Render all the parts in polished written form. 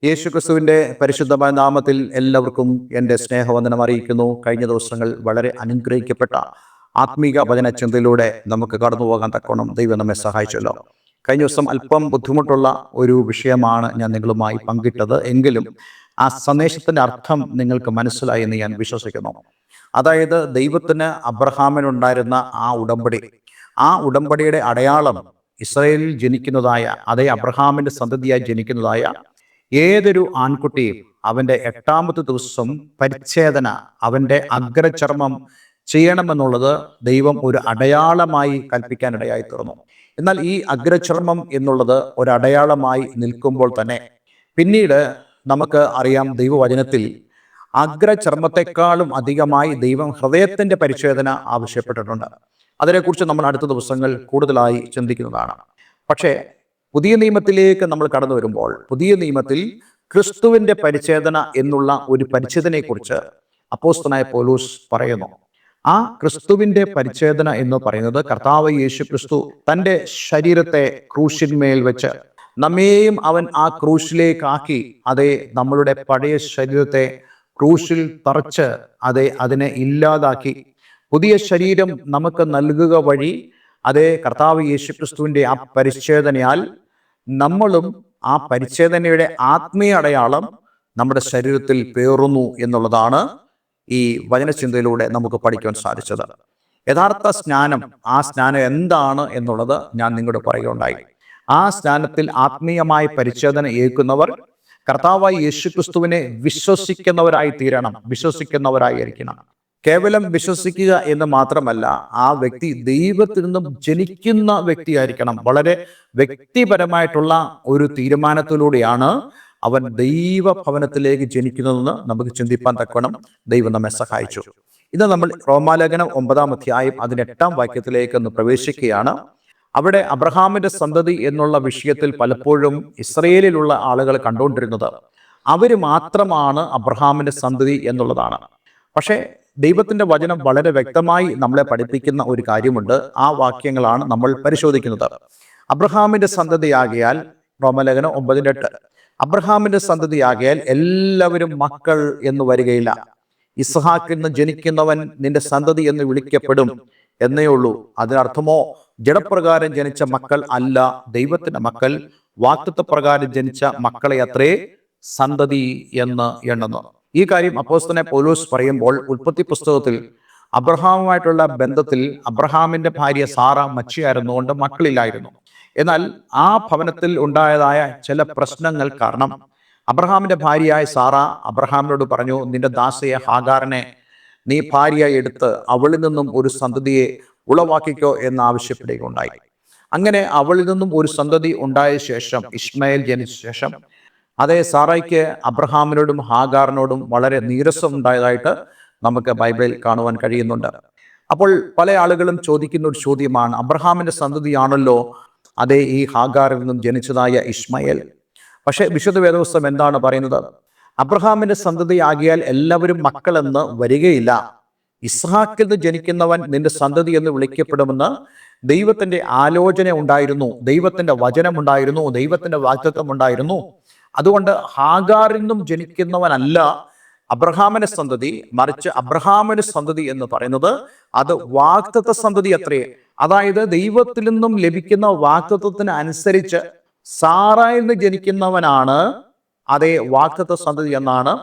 യേശുക്രിസ്തുവിന്റെ പരിശുദ്ധമായ നാമത്തിൽ എല്ലാവർക്കും എൻ്റെ സ്നേഹവന്ദനം അറിയിക്കുന്നു. കഴിഞ്ഞ ദിവസങ്ങൾ വളരെ അനുഗ്രഹിക്കപ്പെട്ട ആത്മീക വചന ചിന്തയിലൂടെ നമുക്ക് കടന്നു പോകാൻ തക്കോണം ദൈവം നമ്മെ സഹായിച്ചല്ലോ. കഴിഞ്ഞ ദിവസം അല്പം ബുദ്ധിമുട്ടുള്ള ഒരു വിഷയമാണ് ഞാൻ നിങ്ങളുമായി പങ്കിട്ടത്. എങ്കിലും ആ സന്ദേശത്തിന്റെ അർത്ഥം നിങ്ങൾക്ക് മനസ്സിലായി എന്ന് ഞാൻ വിശ്വസിക്കുന്നു. അതായത് ദൈവത്തിന് അബ്രഹാമിനുണ്ടായിരുന്ന ആ ഉടമ്പടിയുടെ അടയാളം ഇസ്രായേലിൽ ജനിക്കുന്നതായ അതേ അബ്രഹാമിന്റെ സന്തതിയായി ജനിക്കുന്നതായ ഏതൊരു ആൺകുട്ടിയും അവൻ്റെ 8ാമത്തെ ദിവസം പരിച്ഛേദന, അവൻ്റെ അഗ്രചർമ്മം ചെയ്യണമെന്നുള്ളത് ദൈവം ഒരു അടയാളമായി കൽപ്പിക്കാനിടയായി തീർന്നു. എന്നാൽ ഈ അഗ്രചർമ്മം എന്നുള്ളത് ഒരു അടയാളമായി നിൽക്കുമ്പോൾ തന്നെ പിന്നീട് നമുക്ക് അറിയാം, ദൈവവചനത്തിൽ അഗ്രചർമ്മത്തെക്കാളും അധികമായി ദൈവം ഹൃദയത്തിൻ്റെ പരിച്ഛേദന ആവശ്യപ്പെട്ടിട്ടുണ്ട്. അതിനെക്കുറിച്ച് നമ്മൾ അടുത്ത ദിവസങ്ങൾ കൂടുതലായി ചിന്തിക്കുന്നതാണ്. പക്ഷേ പുതിയ നിയമത്തിലേക്ക് നമ്മൾ കടന്നു വരുമ്പോൾ പുതിയ നിയമത്തിൽ ക്രിസ്തുവിന്റെ പരിച്ഛേദന എന്നുള്ള ഒരു പരിച്ഛേദനയെക്കുറിച്ച് അപ്പോസ്തലനായ പൗലോസ് പറയുന്നു. ആ ക്രിസ്തുവിന്റെ പരിച്ഛേദന എന്ന് പറയുന്നത് കർത്താവ് യേശു ക്രിസ്തു തൻ്റെ ശരീരത്തെ ക്രൂശിന്മേൽ വെച്ച് നമ്മെയും അവൻ ആ ക്രൂശിലേക്കാക്കി, അതേ നമ്മളുടെ പഴയ ശരീരത്തെ ക്രൂശിൽ തറച്ച് അതിനെ ഇല്ലാതാക്കി പുതിയ ശരീരം നമുക്ക് നൽകുക വഴി അതേ കർത്താവ് യേശു ക്രിസ്തുവിൻ്റെ ആ പരിച്ഛേദനയാൽ നമ്മളും ആ പരിച്ഛേദനയുടെ ആത്മീയ അടയാളം നമ്മുടെ ശരീരത്തിൽ പേറുന്നു എന്നുള്ളതാണ് ഈ വചനചിന്തയിലൂടെ നമുക്ക് പഠിക്കാൻ സാധിച്ചത്. യഥാർത്ഥ സ്നാനം, ആ സ്നാനം എന്താണ് എന്നുള്ളത് ഞാൻ നിങ്ങളോട് പറയുകയുണ്ടായി. ആ സ്നാനത്തിൽ ആത്മീയമായ പരിച്ഛേദന ഏൽക്കുന്നവർ കർത്താവായ യേശു ക്രിസ്തുവിനെ വിശ്വസിക്കുന്നവരായിരിക്കണം. കേവലം വിശ്വസിക്കുക എന്ന് മാത്രമല്ല, ആ വ്യക്തി ദൈവത്തിൽ നിന്നും ജനിക്കുന്ന വ്യക്തിയായിരിക്കണം. വളരെ വ്യക്തിപരമായിട്ടുള്ള ഒരു തീരുമാനത്തിലൂടെയാണ് അവൻ ദൈവഭവനത്തിലേക്ക് ജനിക്കുന്നതെന്ന് നമുക്ക് ചിന്തിപ്പാൻ തക്കവണ്ണം ദൈവം നമ്മെ സഹായിച്ചു. ഇത് നമ്മൾ റോമാലേഖനം 9-ാം അധ്യായം അതിന്റെ 8-ാം വാക്യത്തിലേക്ക് ഒന്ന് പ്രവേശിക്കുകയാണ്. അവിടെ അബ്രഹാമിന്റെ സന്തതി എന്നുള്ള വിഷയത്തിൽ പലപ്പോഴും ഇസ്രയേലിലുള്ള ആളുകൾ കണ്ടുകൊണ്ടിരുന്നത് അവർ മാത്രമാണ് അബ്രഹാമിന്റെ സന്തതി എന്നുള്ളതാണ്. പക്ഷേ ദൈവത്തിന്റെ വചനം വളരെ വ്യക്തമായി നമ്മളെ പഠിപ്പിക്കുന്ന ഒരു കാര്യമുണ്ട്. ആ വാക്യങ്ങളാണ് നമ്മൾ പരിശോധിക്കുന്നത്. അബ്രഹാമിന്റെ സന്തതിയാകിയാൽ, റോമലേഖനം 9:8, അബ്രഹാമിന്റെ സന്തതിയാകിയാൽ എല്ലാവരും മക്കൾ എന്ന് വരികയില്ല, ഇസ്ഹാക്കിൽ നിന്ന് ജനിക്കുന്നവൻ നിന്റെ സന്തതി എന്ന് വിളിക്കപ്പെടും എന്നേ ഉള്ളൂ. അതിനർത്ഥമോ ജഡപ്രകാരം ജനിച്ച മക്കൾ അല്ല ദൈവത്തിന്റെ മക്കൾ, വാഗ്ദത്തപ്രകാരം ജനിച്ച മക്കളെ അത്രേ സന്തതി എന്ന് എണ്ണുന്നു. ഈ കാര്യം അപ്പോസ്തലനായ പൗലോസ് പറയുമ്പോൾ ഉൽപ്പത്തി പുസ്തകത്തിൽ അബ്രഹാമുമായിട്ടുള്ള ബന്ധത്തിൽ അബ്രഹാമിന്റെ ഭാര്യ സാറ മച്ചിയായിരുന്നുകൊണ്ട് മക്കളില്ലായിരുന്നു. എന്നാൽ ആ ഭവനത്തിൽ ഉണ്ടായതായ ചില പ്രശ്നങ്ങൾ കാരണം അബ്രഹാമിന്റെ ഭാര്യയായ സാറ അബ്രഹാമിനോട് പറഞ്ഞു, നിന്റെ ദാസിയെ ഹാഗാറിനെ നീ ഭാര്യയായി എടുത്ത് അവളിൽ നിന്നും ഒരു സന്തതിയെ ഉളവാക്കിക്കോ എന്ന് ആവശ്യപ്പെടുകയുണ്ടായി. അങ്ങനെ അവളിൽ നിന്നും ഒരു സന്തതി ഉണ്ടായ ശേഷം, ഇസ്മായേൽ ജനിച്ച ശേഷം, അതേ സാറയ്ക്ക് അബ്രഹാമിനോടും ഹാഗാറിനോടും വളരെ നീരസം ഉണ്ടായതായിട്ട് നമുക്ക് ബൈബിളിൽ കാണുവാൻ കഴിയുന്നുണ്ട്. അപ്പോൾ പല ആളുകളും ചോദിക്കുന്ന ഒരു ചോദ്യമാണ്, അബ്രഹാമിന്റെ സന്തതിയാണല്ലോ അതേ ഈ ഹാഗാറിൽ നിന്നും ജനിച്ചതായ ഇസ്മായേൽ. പക്ഷേ വിശുദ്ധ വേദപുസ്തകം എന്താണ് പറയുന്നത്? അബ്രഹാമിന്റെ സന്തതിയാകിയാൽ എല്ലാവരും മക്കളെന്ന് വരികയില്ല, ഇസ്ഹാക്കിൽ നിന്ന് ജനിക്കുന്നവൻ നിന്റെ സന്തതി എന്ന് വിളിക്കപ്പെടുമെന്ന് ദൈവത്തിന്റെ ആലോചന ഉണ്ടായിരുന്നു, ദൈവത്തിന്റെ വചനം ഉണ്ടായിരുന്നു, ദൈവത്തിന്റെ വാഗ്ദത്തം ഉണ്ടായിരുന്നു. അതുകൊണ്ട് ഹാഗാറിൽ നിന്നും ജനിക്കുന്നവനല്ല അബ്രഹാമിന്റെ സന്തതി, മറിച്ച് അബ്രഹാമിന്റെ സന്തതി എന്ന് പറയുന്നത് അത് വാഗ്ദത്ത സന്തതി അത്രേ. അതായത് ദൈവത്തിൽ നിന്നും ലഭിക്കുന്ന വാഗ്ദത്തത്തിന് അനുസരിച്ച് സാറായിൽ നിന്ന് ജനിക്കുന്നവനാണ് അതേ വാഗ്ദത്ത സന്തതി എന്നാണ്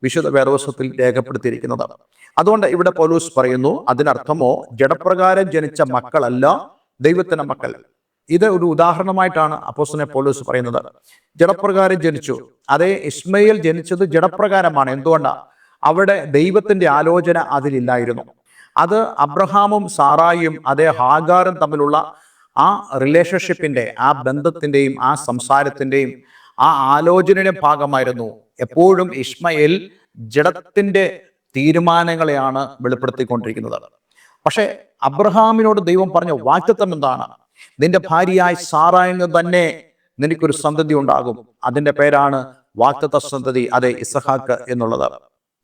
വിശുദ്ധ വേദപുസ്തകത്തിൽ രേഖപ്പെടുത്തിയിരിക്കുന്നത്. അതുകൊണ്ട് ഇവിടെ പൗലോസ് പറയുന്നു, അതിനർത്ഥമോ ജഡപ്രകാരം ജനിച്ച മക്കളല്ല ദൈവത്തിന്റെ മക്കൾ. ഇത് ഒരു ഉദാഹരണമായിട്ടാണ് അപ്പോസ്തലനായ പൗലോസ് പറയുന്നത്. ജഡപ്രകാരം ജനിച്ചു, അതേ ഇസ്മായേൽ ജനിച്ചത് ജഡപ്രകാരമാണ്. എന്തുകൊണ്ടാണ്? അവിടെ ദൈവത്തിന്റെ ആലോചന അതിലില്ലായിരുന്നു. അത് അബ്രഹാമും സാറായും അതേ ഹാഗാറും തമ്മിലുള്ള ആ റിലേഷൻഷിപ്പിന്റെ, ആ ബന്ധത്തിന്റെയും ആ സംസാരത്തിന്റെയും ആ ആലോചനയുടെ ഭാഗമായിരുന്നു. എപ്പോഴും ഇസ്മായേൽ ജഡത്തിന്റെ തീരുമാനങ്ങളെയാണ് വെളിപ്പെടുത്തിക്കൊണ്ടിരിക്കുന്നത്. പക്ഷെ അബ്രഹാമിനോട് ദൈവം പറഞ്ഞ വാഗ്ദത്തം എന്താണ്? നിന്റെ ഭാര്യയായ സാറായിൽ നിന്ന് തന്നെ നിനക്കൊരു സന്തതി ഉണ്ടാകും. അതിന്റെ പേരാണ് വാഗ്ദത്ത സന്തതി, അതെ ഇസ്ഹാക്ക് എന്നുള്ളത്.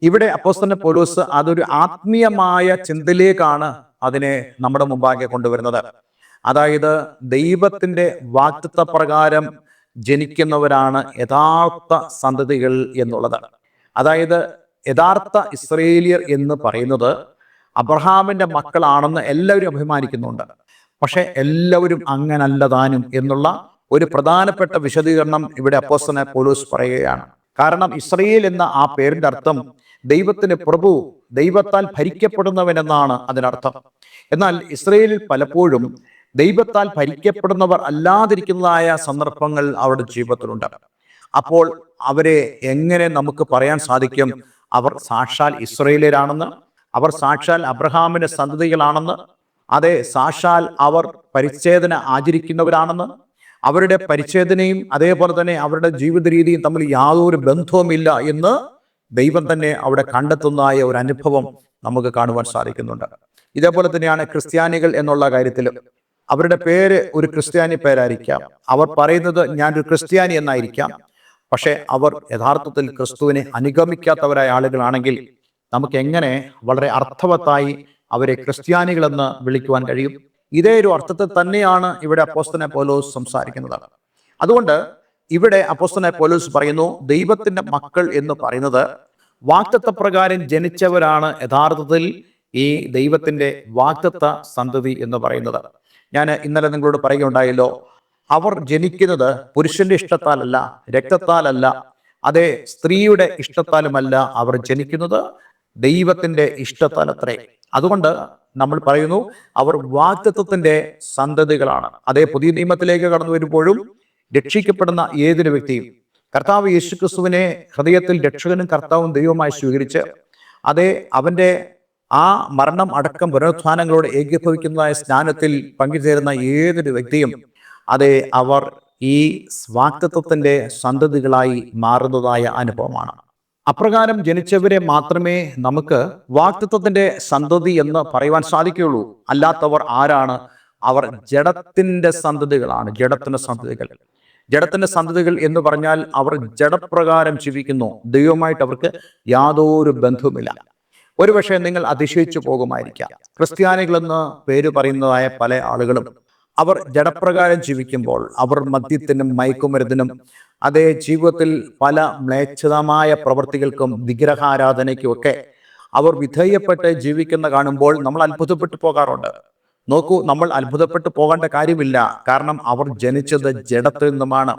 ഇവിടെ അപ്പോസ്തലൻ പൗലോസ് അതൊരു ആത്മീയമായ ചിന്തയിലേക്കാണ് അതിനെ നമ്മുടെ മുമ്പാകെ കൊണ്ടുവരുന്നത്. അതായത് ദൈവത്തിന്റെ വാഗ്ദത്ത പ്രകാരം ജനിക്കുന്നവരാണ് യഥാർത്ഥ സന്തതികൾ എന്നുള്ളത്. അതായത് യഥാർത്ഥ ഇസ്രയേലിയർ എന്ന് പറയുന്നത് അബ്രഹാമിന്റെ മക്കളാണെന്ന് എല്ലാവരും അഭിമാനിക്കുന്നുണ്ട്. പക്ഷെ എല്ലാവരും അങ്ങനല്ല താനും എന്നുള്ള ഒരു പ്രധാനപ്പെട്ട വിശദീകരണം ഇവിടെ അപ്പോസ്തലനായ പൗലോസ് പറയുകയാണ്. കാരണം ഇസ്രയേൽ എന്ന ആ പേരിന്റെ അർത്ഥം ദൈവത്തിന് പ്രഭു, ദൈവത്താൽ ഭരിക്കപ്പെടുന്നവൻ എന്നാണ് അതിനർത്ഥം. എന്നാൽ ഇസ്രയേലിൽ പലപ്പോഴും ദൈവത്താൽ ഭരിക്കപ്പെടുന്നവർ അല്ലാതിരിക്കുന്നതായ സന്ദർഭങ്ങൾ അവരുടെ ജീവിതത്തിലുണ്ട്. അപ്പോൾ അവരെ എങ്ങനെ നമുക്ക് പറയാൻ സാധിക്കും അവർ സാക്ഷാൽ ഇസ്രയേലരാണെന്ന്, അവർ സാക്ഷാൽ അബ്രഹാമിന്റെ സന്തതികളാണെന്ന്, അതെ സാക്ഷാൽ അവർ പരിച്ഛേദന ആചരിക്കുന്നവരാണെന്ന്, അവരുടെ പരിച്ഛേദനയും അതേപോലെ തന്നെ അവരുടെ ജീവിത രീതിയും തമ്മിൽ യാതൊരു ബന്ധവുമില്ല എന്ന് ദൈവം തന്നെ അവിടെ കണ്ടെത്തുന്നതായ ഒരു അനുഭവം നമുക്ക് കാണുവാൻ സാധിക്കുന്നുണ്ട്. ഇതേപോലെ തന്നെയാണ് ക്രിസ്ത്യാനികൾ എന്നുള്ള കാര്യത്തിലും. അവരുടെ പേര് ഒരു ക്രിസ്ത്യാനി പേരായിരിക്കാം, അവർ പറയുന്നത് ഞാനൊരു ക്രിസ്ത്യാനി എന്നായിരിക്കാം. പക്ഷെ അവർ യഥാർത്ഥത്തിൽ ക്രിസ്തുവിനെ അനുഗമിക്കാത്തവരായ ആളുകളാണെങ്കിൽ നമുക്ക് എങ്ങനെ വളരെ അർത്ഥവത്തായി അവരെ ക്രിസ്ത്യാനികളെന്ന് വിളിക്കുവാൻ കഴിയും? ഇതേ ഒരു അർത്ഥത്തിൽ തന്നെയാണ് ഇവിടെ അപ്പോസ്തലനായ പൗലോസ് സംസാരിക്കുന്നത്. അതുകൊണ്ട് ഇവിടെ അപ്പോസ്തലനായ പൗലോസ് പറയുന്നു, ദൈവത്തിന്റെ മക്കൾ എന്ന് പറയുന്നത് വാഗ്ദത്തപ്രകാരം ജനിച്ചവരാണ് യഥാർത്ഥത്തിൽ ഈ ദൈവത്തിന്റെ വാഗ്ദത്ത സന്തതി എന്ന് പറയുന്നത്. ഞാൻ ഇന്നലെ നിങ്ങളോട് പറയുകയുണ്ടായല്ലോ, അവർ ജനിക്കുന്നത് പുരുഷന്റെ ഇഷ്ടത്താലല്ല, രക്തത്താലല്ല, അതേ സ്ത്രീയുടെ ഇഷ്ടത്താലുമല്ല, അവർ ജനിക്കുന്നത് ദൈവത്തിന്റെ ഇഷ്ടത്താലത്രേ. അതുകൊണ്ട് നമ്മൾ പറയുന്നു അവർ വാഗ്ദത്തത്തിന്റെ സന്തതികളാണ്. അതേ പുതിയ നിയമത്തിലേക്ക് കടന്നു വരുമ്പോഴും രക്ഷിക്കപ്പെടുന്ന ഏതൊരു വ്യക്തിയും കർത്താവ് യേശുക്രിസ്തുവിനെ ഹൃദയത്തിൽ രക്ഷകനും കർത്താവും ദൈവമായി സ്വീകരിച്ച് അതേ അവന്റെ ആ മരണം അടക്കം പുനരുത്ഥാനങ്ങളോട് ഏകീഭവിക്കുന്നതായ സ്നാനത്തിൽ പങ്കുചേരുന്ന ഏതൊരു വ്യക്തിയും അതെ അവർ ഈ വാഗ്ദത്തത്തിന്റെ സന്തതികളായി മാറുന്നതായ അനുഭവമാണ്. അപ്രകാരം ജനിച്ചവരെ മാത്രമേ നമുക്ക് വാഗ്ദത്തത്തിന്റെ സന്തതി എന്ന് പറയുവാൻ സാധിക്കുകയുള്ളൂ. അല്ലാത്തവർ ആരാണ്? അവർ ജഡത്തിന്റെ സന്തതികളാണ്. ജഡത്തിന്റെ സന്തതികൾ, ജഡത്തിന്റെ സന്തതികൾ എന്ന് പറഞ്ഞാൽ അവർ ജഡപ്രകാരം ജീവിക്കുന്നു. ദൈവമായിട്ട് അവർക്ക് യാതൊരു ബന്ധവുമില്ല. ഒരുപക്ഷെ നിങ്ങൾ അതിശയിച്ചു പോകുമായിരിക്കാം, ക്രിസ്ത്യാനികളെന്ന് പേര് പറയുന്നതായ പല ആളുകളും അവർ ജഡപ്രകാരം ജീവിക്കുമ്പോൾ അവർ മദ്യത്തിനും മയക്കുമരുന്നിനും അതേ ജീവിതത്തിൽ പല മ്ലേച്ഛതമായ പ്രവൃത്തികൾക്കും വിഗ്രഹാരാധനയ്ക്കും ഒക്കെ അവർ വിധേയപ്പെട്ട് ജീവിക്കുന്ന കാണുമ്പോൾ നമ്മൾ അത്ഭുതപ്പെട്ടു പോകാറുണ്ട്. നോക്കൂ, നമ്മൾ അത്ഭുതപ്പെട്ടു പോകേണ്ട കാര്യമില്ല. കാരണം അവർ ജനിച്ചത് ജഡത്തിൽ നിന്നുമാണ്.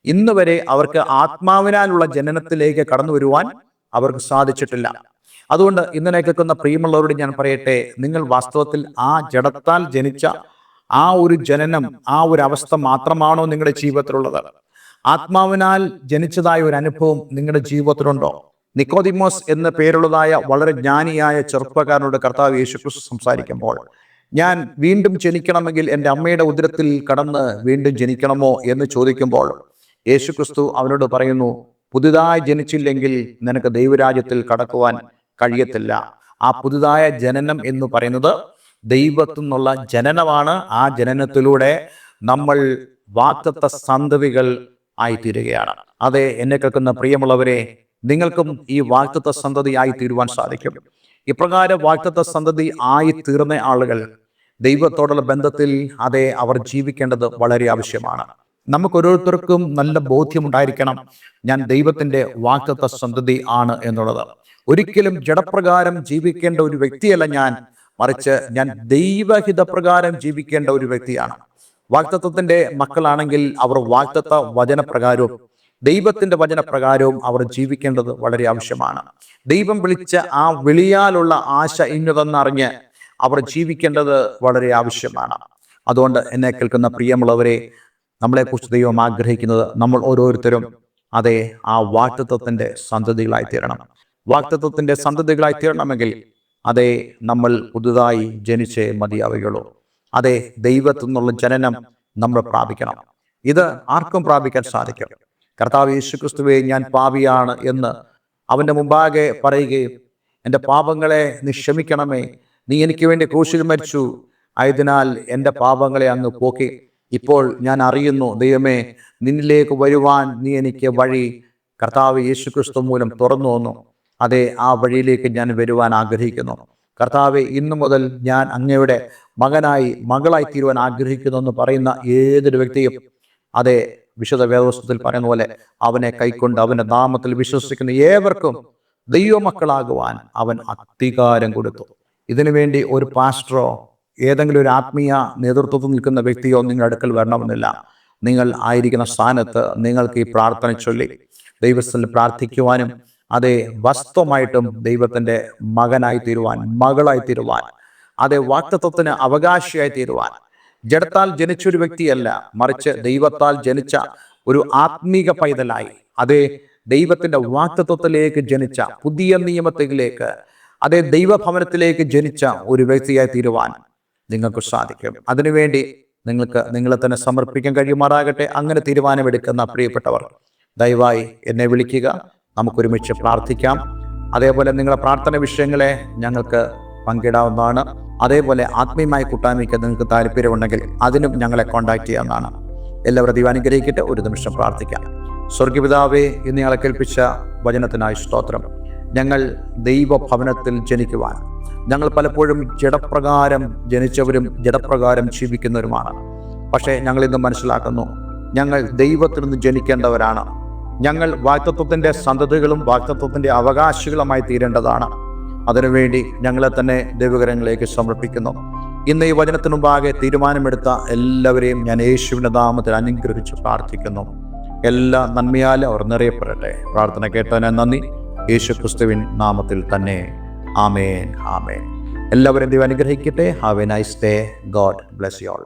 ഇന്ന് വരെ അവർക്ക് ആത്മാവിനാലുള്ള ജനനത്തിലേക്ക് കടന്നു വരുവാൻ അവർക്ക് സാധിച്ചിട്ടില്ല. അതുകൊണ്ട് ഇന്നലെ കേൾക്കുന്ന പ്രിയമുള്ളവരോട് ഞാൻ പറയട്ടെ, നിങ്ങൾ വാസ്തവത്തിൽ ആ ജഡത്താൽ ജനിച്ച ആ ഒരു ജനനം, ആ ഒരു അവസ്ഥ മാത്രമാണോ നിങ്ങളുടെ ജീവിതത്തിലുള്ളത്? ആത്മാവിനാൽ ജനിച്ചതായ ഒരു അനുഭവം നിങ്ങളുടെ ജീവിതത്തിലുണ്ടോ? നിക്കോദിമോസ് എന്ന പേരുള്ളതായ വളരെ ജ്ഞാനിയായ ചെറുപ്പക്കാരനോട് കർത്താവ് യേശുക്രിസ്തു സംസാരിക്കുമ്പോൾ, ഞാൻ വീണ്ടും ജനിക്കണമെങ്കിൽ എൻ്റെ അമ്മയുടെ ഉദരത്തിൽ കടന്ന് വീണ്ടും ജനിക്കണമോ എന്ന് ചോദിക്കുമ്പോൾ യേശുക്രിസ്തു അവനോട് പറയുന്നു, പുതുതായി ജനിച്ചില്ലെങ്കിൽ നിനക്ക് ദൈവരാജ്യത്തിൽ കടക്കുവാൻ കഴിയത്തില്ല. ആ പുതുതായ ജനനം എന്ന് പറയുന്നത് ദൈവത്തിൽ നിന്നുള്ള ജനനമാണ്. ആ ജനനത്തിലൂടെ നമ്മൾ വാഗ്ദത്ത സന്തതികൾ ആയിത്തീരുകയാണ്. അതെ, എന്നെ കേൾക്കുന്ന പ്രിയമുള്ളവരെ, നിങ്ങൾക്കും ഈ വാഗ്ദത്ത സന്തതി ആയി തീരുവാൻ സാധിക്കും. ഇപ്രകാരം വാഗ്ദത്ത സന്തതി ആയി തീർന്ന ആളുകൾ ദൈവത്തോടുള്ള ബന്ധത്തിൽ അതെ അവർ ജീവിക്കേണ്ടത് വളരെ ആവശ്യമാണ്. നമുക്ക് ഓരോരുത്തർക്കും നല്ല ബോധ്യമുണ്ടായിരിക്കണം, ഞാൻ ദൈവത്തിന്റെ വാഗ്ദത്ത സന്തതി ആണ് എന്നുള്ളത്. ഒരിക്കലും ജഡപ്രകാരം ജീവിക്കേണ്ട ഒരു വ്യക്തിയല്ല ഞാൻ, മറിച്ച് ഞാൻ ദൈവഹിതപ്രകാരം ജീവിക്കേണ്ട ഒരു വ്യക്തിയാണ്. വാഗ്ദത്തത്തിന്റെ മക്കളാണെങ്കിൽ അവർ വാഗ്ദത്ത വചനപ്രകാരവും ദൈവത്തിന്റെ വചനപ്രകാരവും അവർ ജീവിക്കേണ്ടത് വളരെ ആവശ്യമാണ്. ദൈവം വിളിച്ച ആ വിളിയാലുള്ള ആശ ഇന്നതെന്നറിഞ്ഞ് അവർ ജീവിക്കേണ്ടത് വളരെ ആവശ്യമാണ്. അതുകൊണ്ട് എന്നെ കേൾക്കുന്ന പ്രിയമുള്ളവരെ, നമ്മളെക്കുറിച്ച് ദൈവം ആഗ്രഹിക്കുന്നത് നമ്മൾ ഓരോരുത്തരും അതെ ആ വാഗ്ദത്തത്തിന്റെ സന്തതികളായി തീരണം. വാഗ്ദത്തത്തിന്റെ സന്തതികളായി തീരണമെങ്കിൽ അതെ നമ്മൾ പുതുതായി ജനിച്ചേ മതിയാവുകയുള്ളൂ. അതെ, ദൈവത്തിൽ നിന്നുള്ള ജനനം നമ്മൾ പ്രാപിക്കണം. ഇത് ആർക്കും പ്രാപിക്കാൻ സാധിക്കും. കർത്താവ് യേശുക്രിസ്തുവേ, ഞാൻ പാപിയാണ് എന്ന് അവന്റെ മുമ്പാകെ പറയുകയും എൻ്റെ പാപങ്ങളെ നീ ക്ഷമിക്കണമേ, നീ എനിക്ക് വേണ്ടി ക്രൂശിൽ മരിച്ചു, ആയതിനാൽ എൻ്റെ പാപങ്ങളെ അങ്ങ് പോക്കി. ഇപ്പോൾ ഞാൻ അറിയുന്നു ദൈവമേ, നിന്നിലേക്ക് വരുവാൻ നീ എനിക്ക് വഴി കർത്താവ് യേശുക്രിസ്തു മൂലം തുറന്നു വന്നു. അതെ, ആ വഴിയിലേക്ക് ഞാൻ വരുവാൻ ആഗ്രഹിക്കുന്നു. കർത്താവെ, ഇന്നു മുതൽ ഞാൻ അങ്ങയുടെ മകനായി മകളായി തീരുവാൻ ആഗ്രഹിക്കുന്നു എന്ന് പറയുന്ന ഏതൊരു വ്യക്തിയും അതെ വിശുദ്ധ വേദപുസ്തകത്തിൽ പറയുന്ന പോലെ അവനെ കൈക്കൊണ്ട് അവന്റെ നാമത്തിൽ വിശ്വസിക്കുന്ന ഏവർക്കും ദൈവമക്കളാകുവാൻ അവൻ അധികാരം കൊടുത്തു. ഇതിനു വേണ്ടി ഒരു പാസ്റ്ററോ ഏതെങ്കിലും ഒരു ആത്മീയ നേതൃത്വത്തിൽ നിൽക്കുന്ന വ്യക്തിയോ നിങ്ങളുടെ അടുക്കൽ വരണമെന്നില്ല. നിങ്ങൾ ആയിരിക്കുന്ന സ്ഥാനത്ത് നിങ്ങൾക്ക് ഈ പ്രാർത്ഥന ചൊല്ലി ദൈവത്തിൽ പ്രാർത്ഥിക്കുവാനും അതേ വാസ്തവമായിട്ടും ദൈവത്തിൻ്റെ മകനായി തീരുവാൻ, മകളായി തീരുവാൻ, അതേ വാഗ്ദത്തത്തിന് അവകാശിയായി തീരുവാൻ, ജഡത്താൽ ജനിച്ചൊരു വ്യക്തിയല്ല, മറിച്ച് ദൈവത്താൽ ജനിച്ച ഒരു ആത്മീക പൈതലായി, അതേ ദൈവത്തിൻ്റെ വാഗ്ദത്തത്തിലേക്ക് ജനിച്ച, പുതിയ നിയമത്തിലേക്ക്, അതേ ദൈവഭവനത്തിലേക്ക് ജനിച്ച ഒരു വ്യക്തിയായി തീരുവാൻ നിങ്ങൾക്ക് സാധിക്കും. അതിനുവേണ്ടി നിങ്ങൾക്ക് നിങ്ങളെ തന്നെ സമർപ്പിക്കാൻ കഴിയുമാറാകട്ടെ. അങ്ങനെ തീരുമാനമെടുക്കുന്ന പ്രിയപ്പെട്ടവർ ദയവായി എന്നെ വിളിക്കുക, നമുക്കൊരുമിച്ച് പ്രാർത്ഥിക്കാം. അതേപോലെ നിങ്ങളുടെ പ്രാർത്ഥന വിഷയങ്ങളെ ഞങ്ങൾക്ക് പങ്കിടാവുന്നതാണ്. അതേപോലെ ആത്മീയമായ കൂട്ടായ്മയ്ക്ക് നിങ്ങൾക്ക് താല്പര്യമുണ്ടെങ്കിൽ അതിനും ഞങ്ങളെ കോൺടാക്ട് ചെയ്യാവുന്നതാണ്. എല്ലാവരും ദൈവം അനുഗ്രഹിക്കട്ടെ. ഒരു നിമിഷം പ്രാർത്ഥിക്കാം. സ്വർഗപിതാവേ, ഇന്ന് ഞങ്ങളെ കേൾപ്പിച്ച വചനത്തിനായി സ്തോത്രം. ഞങ്ങൾ ദൈവഭവനത്തിൽ ജനിക്കുവാൻ, ഞങ്ങൾ പലപ്പോഴും ജഡപ്രകാരം ജനിച്ചവരും ജഡപ്രകാരം ജീവിക്കുന്നവരുമാണ്. പക്ഷേ ഞങ്ങൾ ഇന്ന് മനസ്സിലാക്കുന്നു, ഞങ്ങൾ ദൈവത്തിൽ നിന്ന് ജനിക്കേണ്ടവരാണ്. ഞങ്ങൾ വാഗ്ദത്തത്തിൻ്റെ സന്തതികളും വാഗ്ദത്തത്തിൻ്റെ അവകാശികളുമായി തീരേണ്ടതാണ്. അതിനുവേണ്ടി ഞങ്ങളെ തന്നെ ദൈവകരങ്ങളിലേക്ക് സമർപ്പിക്കുന്നു. ഇന്ന് ഈ വചനത്തിനു മുമ്പാകെ തീരുമാനമെടുത്ത എല്ലാവരെയും ഞാൻ യേശുവിൻ്റെ നാമത്തിൽ അനുഗ്രഹിച്ച് പ്രാർത്ഥിക്കുന്നു. എല്ലാ നന്മയാലും അവർ നിറയപ്പെടട്ടെ. പ്രാർത്ഥന കേട്ടതിന് നന്ദി. യേശു ക്രിസ്തുവിൻ നാമത്തിൽ തന്നെ. ആമേൻ, ആമേൻ. എല്ലാവരും ദൈവം അനുഗ്രഹിക്കട്ടെ. Have A nice day. God bless you all.